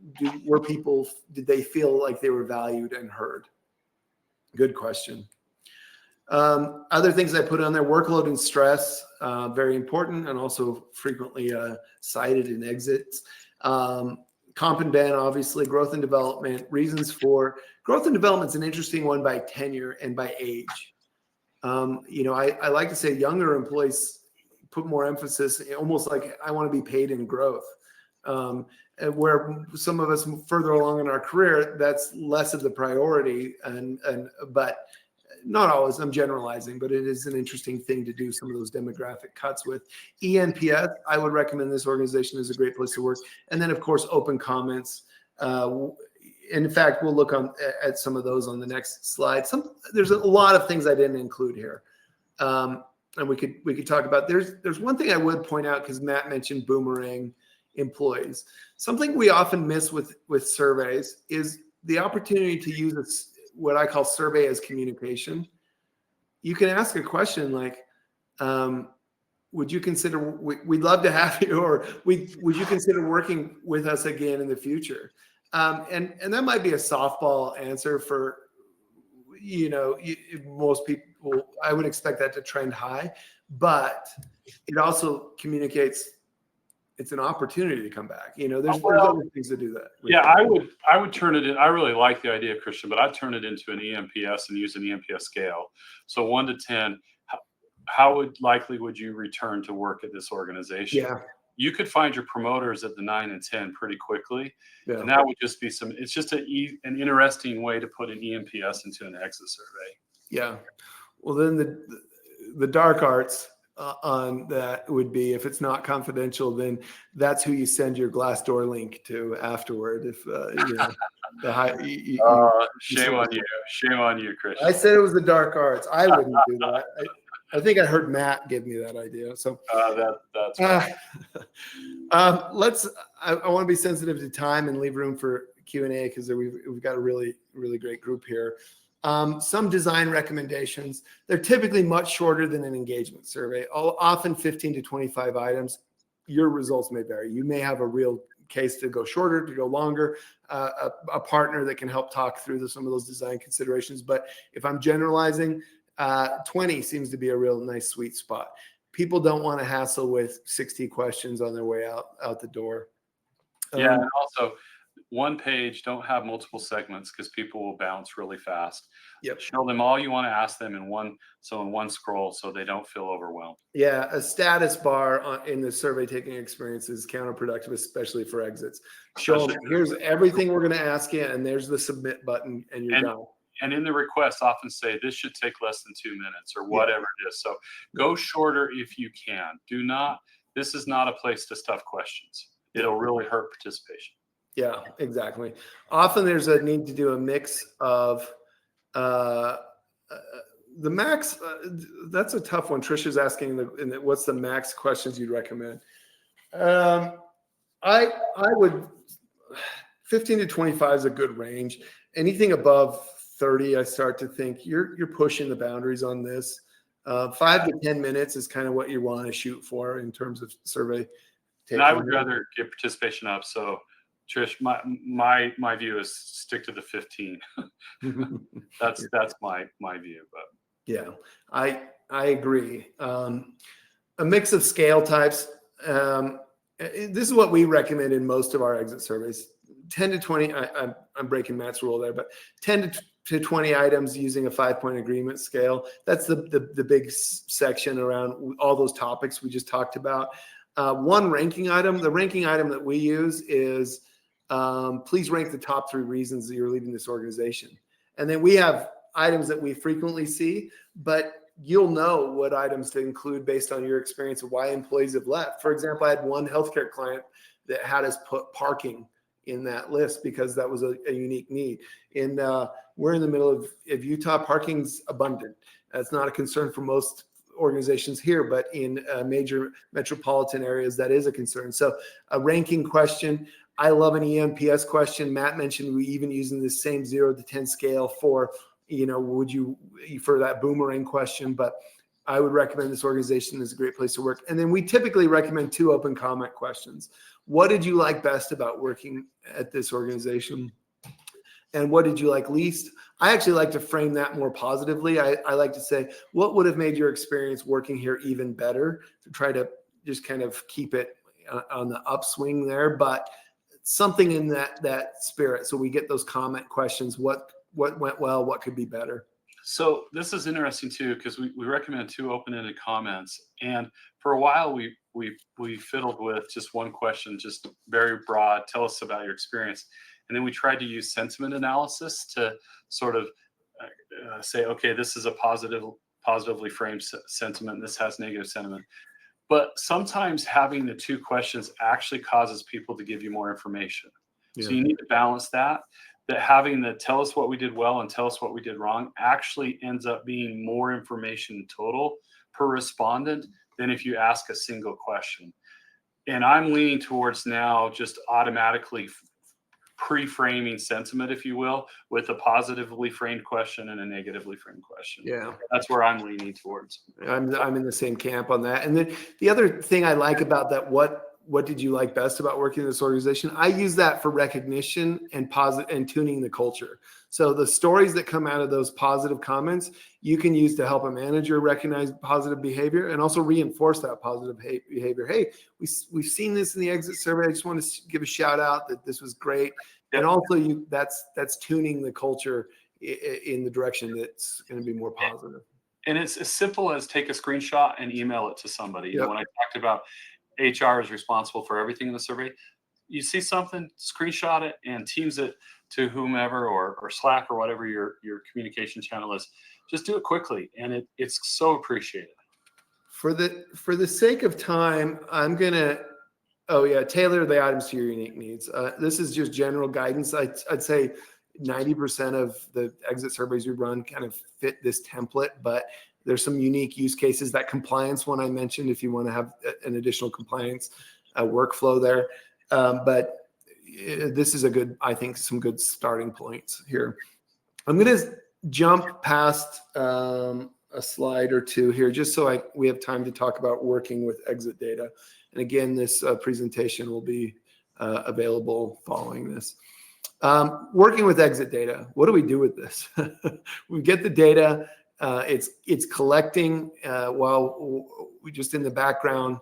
they feel like they were valued and heard? Good question. Other things I put on there: workload and stress, very important, and also frequently cited in exits. Comp and ben, obviously. Growth and development, reasons for growth and development is an interesting one by tenure and by age. I like to say younger employees put more emphasis, almost like, I want to be paid in growth. Where some of us further along in our career, that's less of the priority, but not always, I'm generalizing, but it is an interesting thing to do some of those demographic cuts with. ENPS, I would recommend this organization is a great place to work. And then, of course, open comments. In fact, we'll look at some of those on the next slide. There's a lot of things I didn't include here. And we could talk about. There's one thing I would point out, because Matt mentioned boomerang employees. Something we often miss with surveys is the opportunity to use what I call survey as communication. You can ask a question like, would you consider, we'd love to have you, or would you consider working with us again in the future? And that might be a softball answer for, most people. I would expect that to trend high, but it also communicates it's an opportunity to come back. There's other things to do that. Yeah, I would turn it in. I really like the idea, Christian, but I'd turn it into an EMPS and use an EMPS scale. So 1 to 10, how likely would you return to work at this organization? Yeah. You could find your promoters at the 9 and 10 pretty quickly. Yeah. And that would just be it's just an interesting way to put an EMPS into an exit survey. Yeah. Well, then the dark arts on that would be, if it's not confidential, then that's who you send your Glassdoor link to afterward. If shame on you, Christian. I said it was the dark arts. I wouldn't do that. I think I heard Matt give me that idea. So that's right. I want to be sensitive to time and leave room for Q&A, because we've got a really, really great group here. Some design recommendations. They're typically much shorter than an engagement survey, often 15 to 25 items. Your results may vary. You may have a real case to go shorter, to go longer, a partner that can help talk through some of those design considerations. But if I'm generalizing, 20 seems to be a real nice sweet spot. People don't want to hassle with 60 questions on their way out the door. Yeah, and also, one page, don't have multiple segments, because people will bounce really fast. Yep. Show them all you want to ask them in one scroll, so they don't feel overwhelmed. Yeah, a status bar in the survey taking experience is counterproductive, especially for exits. Show them, here's everything we're going to ask you, and there's the submit button, and you're done. And in the request, often say, this should take less than 2 minutes, or whatever it is. So go shorter if you can. This is not a place to stuff questions. It'll really hurt participation. Yeah, exactly. Often there's a need to do a mix of the max. That's a tough one. Trisha's asking, what's the max questions you'd recommend? I would 15 to 25 is a good range. Anything above 30, I start to think you're pushing the boundaries on this. 5 to 10 minutes is kind of what you want to shoot for in terms of survey. And I would rather get participation up. So, Trish, my view is stick to the 15. That's my view. But yeah, I agree. A mix of scale types. This is what we recommend in most of our exit surveys. 10 to 20. I'm breaking Matt's rule there, but 10 to 20 items using a 5-point agreement scale. That's the big section around all those topics we just talked about. One ranking item. The ranking item that we use is, please rank the top 3 reasons that you're leaving this organization. And then we have items that we frequently see, but you'll know what items to include based on your experience of why employees have left. For example, I had one healthcare client that had us put parking in that list because that was a unique need. And we're in the middle of Utah. Parking's abundant. That's not a concern for most organizations here, but in major metropolitan areas, that is a concern. So a ranking question. I love an EMPS question. Matt mentioned we even using the same 0 to 10 scale for, would you, for that boomerang question, but I would recommend this organization is a great place to work. And then we typically recommend 2 open comment questions. What did you like best about working at this organization? And what did you like least? I actually like to frame that more positively. I like to say, what would have made your experience working here even better, to try to just kind of keep it on the upswing there, but something in that spirit. So we get those comment questions. What went well? What could be better? So this is interesting too, because we recommend 2 open-ended comments. And for a while, we fiddled with just one question, just very broad. Tell us about your experience. And then we tried to use sentiment analysis to sort of say, okay, this is a positively framed sentiment. This has negative sentiment. But sometimes having the 2 questions actually causes people to give you more information. Yeah. So you need to balance that having the tell us what we did well and tell us what we did wrong actually ends up being more information total per respondent than if you ask a single question. And I'm leaning towards now just automatically pre-framing sentiment, if you will, with a positively framed question and a negatively framed question. Yeah, that's where I'm leaning towards. I'm in the same camp on that. And then the other thing I like about that, what did you like best about working in this organization? I use that for recognition and tuning the culture. So the stories that come out of those positive comments, you can use to help a manager recognize positive behavior and also reinforce that positive behavior. Hey, we've seen this in the exit survey. I just want to give a shout out that this was great. Yep. And also that's tuning the culture in the direction that's going to be more positive. And it's as simple as take a screenshot and email it to somebody. Yep. When I talked about HR is responsible for everything in the survey, you see something, screenshot it and Teams it to whomever or Slack or whatever your communication channel is. Just do it quickly, and it's so appreciated. For the sake of time, I'm gonna tailor the items to your unique needs. This is just general guidance. I'd say 90% of the exit surveys we run kind of fit this template, but there's some unique use cases. That compliance one I mentioned, if you want to have an additional compliance workflow there. But this is I think some good starting points here. I'm going to jump past a slide or 2 here, just so we have time to talk about working with exit data. And again, this presentation will be available following this. Working with exit data, what do we do with this? We get the data. It's collecting while we just in the background,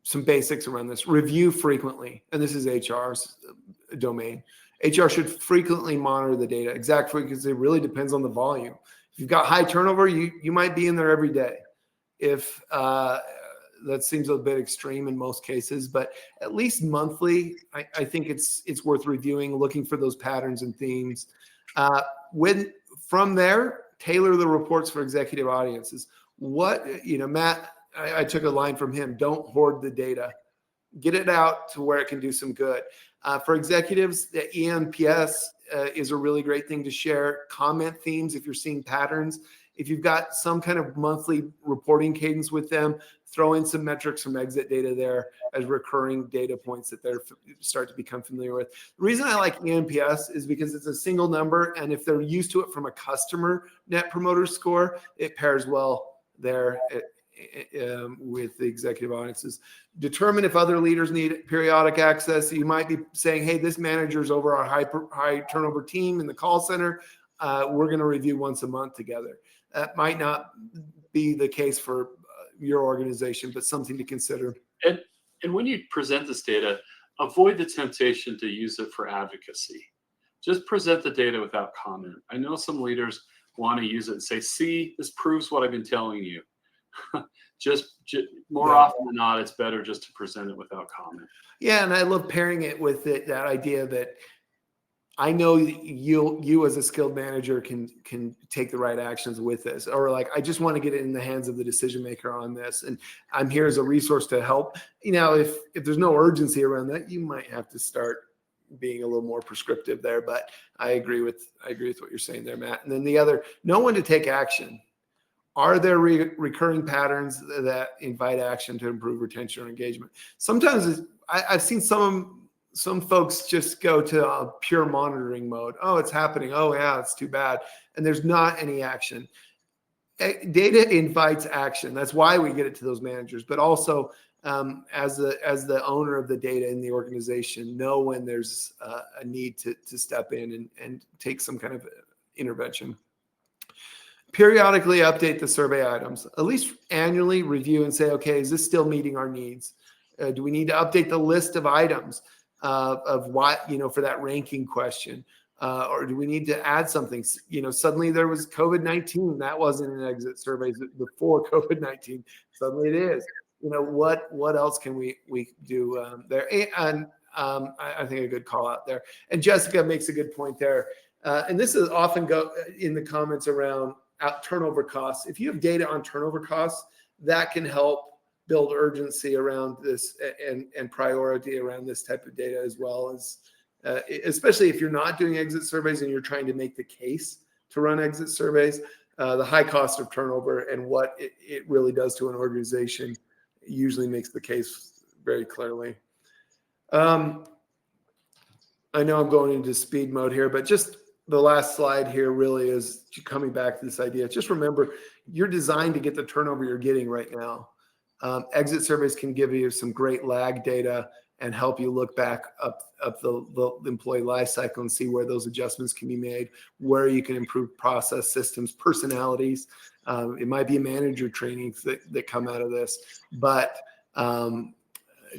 some basics around this. Review frequently, and this is HR's domain. HR should frequently monitor the data. Exact frequency really depends on the volume. If you've got high turnover, you might be in there every day. If that seems a bit extreme in most cases, but at least monthly, I think it's worth reviewing, looking for those patterns and themes. From there, tailor the reports for executive audiences. Matt, I took a line from him: don't hoard the data. Get it out to where it can do some good. For executives, the EMPS is a really great thing to share. Comment themes if you're seeing patterns. If you've got some kind of monthly reporting cadence with them, throw in some metrics from exit data there as recurring data points that they start to become familiar with. The reason I like EMPS is because it's a single number, and if they're used to it from a customer net promoter score, it pairs well there with the executive audiences. Determine if other leaders need periodic access. You might be saying, hey, this manager's over our high turnover team in the call center. We're going to review once a month together. That might not be the case for your organization, but something to consider. And when you present this data, avoid the temptation to use it for advocacy. Just present the data without comment. I know some leaders want to use it and say, see, this proves what I've been telling you. just more often than not, it's better just to present it without comment. Yeah, and I love pairing it with that idea that I know you as a skilled manager can take the right actions with this, or like, I just want to get it in the hands of the decision maker on this, and I'm here as a resource to help. If there's no urgency around that, you might have to start being a little more prescriptive there. But I agree with what you're saying there, Matt. And then the other, know when to take action. Are there recurring patterns that invite action to improve retention or engagement? Sometimes I've seen some folks just go to a pure monitoring mode. Oh, it's happening. Oh yeah, it's too bad. And there's not any action. Data invites action. That's why we get it to those managers. But also, as the owner of the data in the organization, know when there's a need to step in and take some kind of intervention. Periodically update the survey items. At least annually review and say, okay, is this still meeting our needs? Do we need to update the list of items of what, for that ranking question? Or do we need to add something? Suddenly there was COVID-19. That wasn't in exit surveys before COVID-19. Suddenly it is. What else can we do there? And I think a good call out there. And Jessica makes a good point there. And this is often go in the comments around turnover costs. If you have data on turnover costs, that can help build urgency around this and priority around this type of data, as well as, especially if you're not doing exit surveys and you're trying to make the case to run exit surveys, the high cost of turnover and what it really does to an organization usually makes the case very clearly. I know I'm going into speed mode here, but just the last slide here really is coming back to this idea. Just remember, you're designed to get the turnover you're getting right now. Exit surveys can give you some great lag data and help you look back up the employee life cycle and see where those adjustments can be made, where you can improve process, systems, personalities. It might be manager trainings that come out of this, but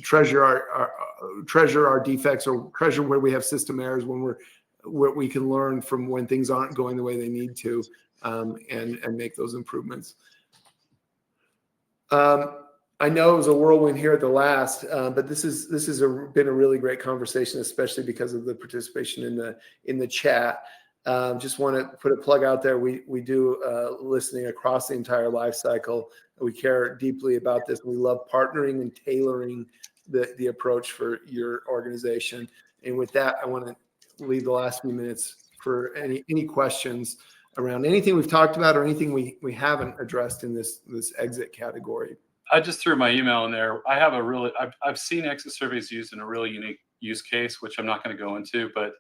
treasure our defects, or treasure where we have system errors, where we can learn from when things aren't going the way they need to, and make those improvements. I know it was a whirlwind here at the last, but this has been a really great conversation, especially because of the participation in the chat. Just want to put a plug out there. We do listening across the entire life cycle. We care deeply about this. We love partnering and tailoring the approach for your organization. And with that, I want to leave the last few minutes for any questions around anything we've talked about or anything we haven't addressed in this exit category. I just threw my email in there. I've seen exit surveys used in a really unique use case, which I'm not going to go into, but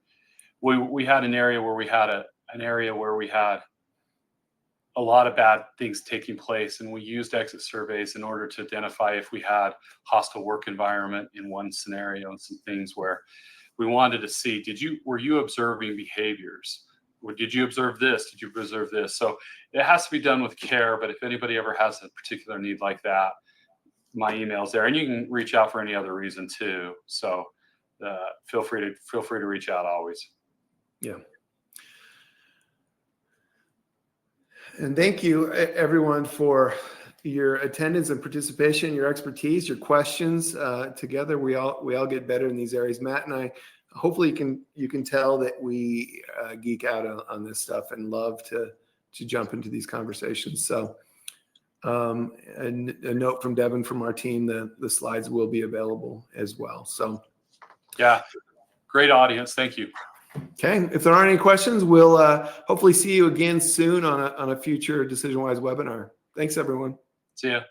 we had an area where we had a lot of bad things taking place, and we used exit surveys in order to identify if we had hostile work environment in one scenario, and some things where we wanted to see, were you observing behaviors? Or did you observe this? Did you observe this? So it has to be done with care, but if anybody ever has a particular need like that, my email's there, and you can reach out for any other reason too. So feel free to reach out always. Yeah. And thank you everyone for your attendance and participation, your expertise, your questions. Together we all get better in these areas. Matt and I, hopefully you can tell that we geek out on this stuff and love to jump into these conversations. So a note from Devin from our team, the slides will be available as well. So yeah, great audience. Thank you. Okay. If there aren't any questions, we'll hopefully see you again soon on a future DecisionWise webinar. Thanks, everyone. See ya.